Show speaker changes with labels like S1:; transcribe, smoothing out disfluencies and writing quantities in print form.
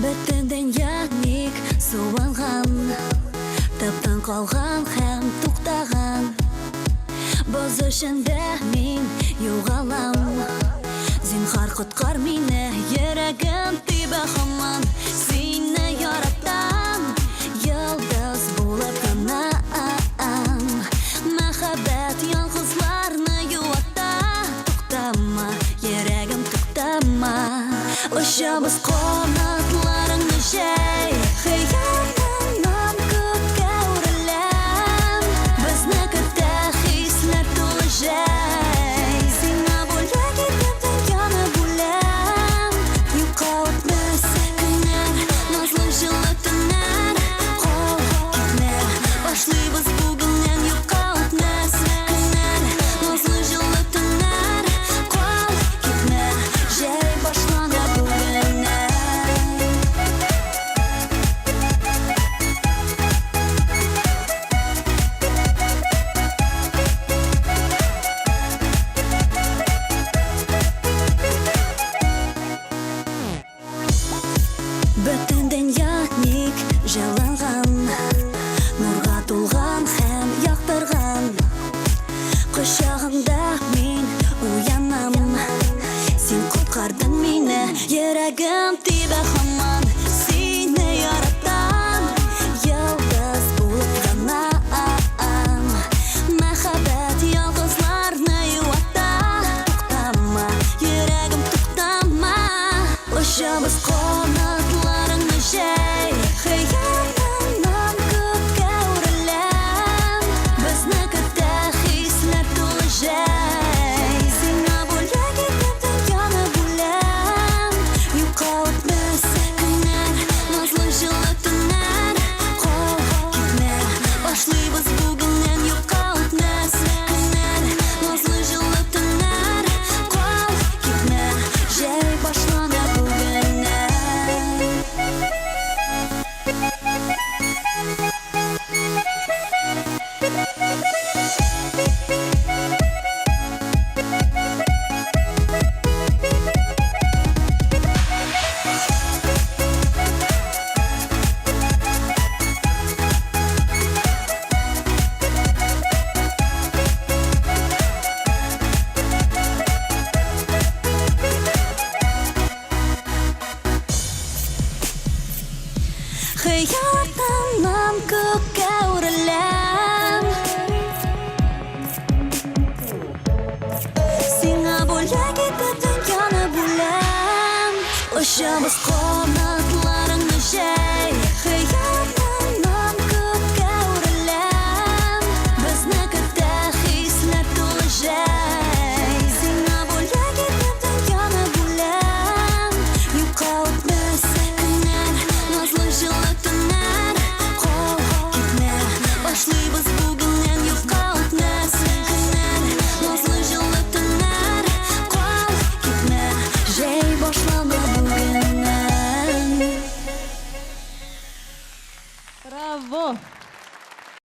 S1: Бөтенден ягник суалган, таптан калган һәм туктаган. Боз эчендә мин югалам. Зинһар коткар мине, йөрәгем тибә һаман. Сине яратам, йолдыз булып кына. Мәхәббәт ялгызларны юата. Туктама, йөрәгем туктама. Очабыз канатларыңны җәй, хыялыңнан күккә үреләм. Безне көтә хисләр тулы җәй. Сиңа бүләк итеп дөньяны бүләм. Юкалтмас көннәр, назлы җылы төннәр. Кал китмә, башлыйбыз бүгеннән. Юкалтмас көннәр, назлы җылы төннәр. Кал китмә, җәй башлана. Бөтенден ягник җылынган, нурга тулган һәм яктырган. Кочагыңда мин уянам. Син коткардың мине, йөрәгем тибә һаман. Сине яратам, йолдыз булып кына. Мәхәббәт ялгызларны юата. Туктама, йөрәгем туктама. Очабыз канатларыңны җәй, хыялыңнан күккә үреләм. Безне көтә хисләр тулы җәй. Сиңа бүләк итеп дөньяны бүләм. Юкалтмас көннәр, назлы җылы төннәр. Кал китмә, башлыйбыз бүгеннән. Юкалтмас көннәр, назлы җылы төннәр. Кал китмә, җәй башлана бүгеннән. Хыялыңнан күккә үреләм. Сиңа бүләк итеп дөньяны бүләм. Очабыз канатларыңны җәй, хыялыңнан күккә үреләм. Безне көтә хисләр тулы җәй. Сиңа бүләк итеп дөньяны бүләм. Юкалтмас көннәр, назлы җылы төннәр. Кал китмә, башлыйбыз бүгеннән. Юкалтмас көннәр, назлы җылы төннәр. Кал китмә, җәй башлана бүгеннән.
S2: Браво!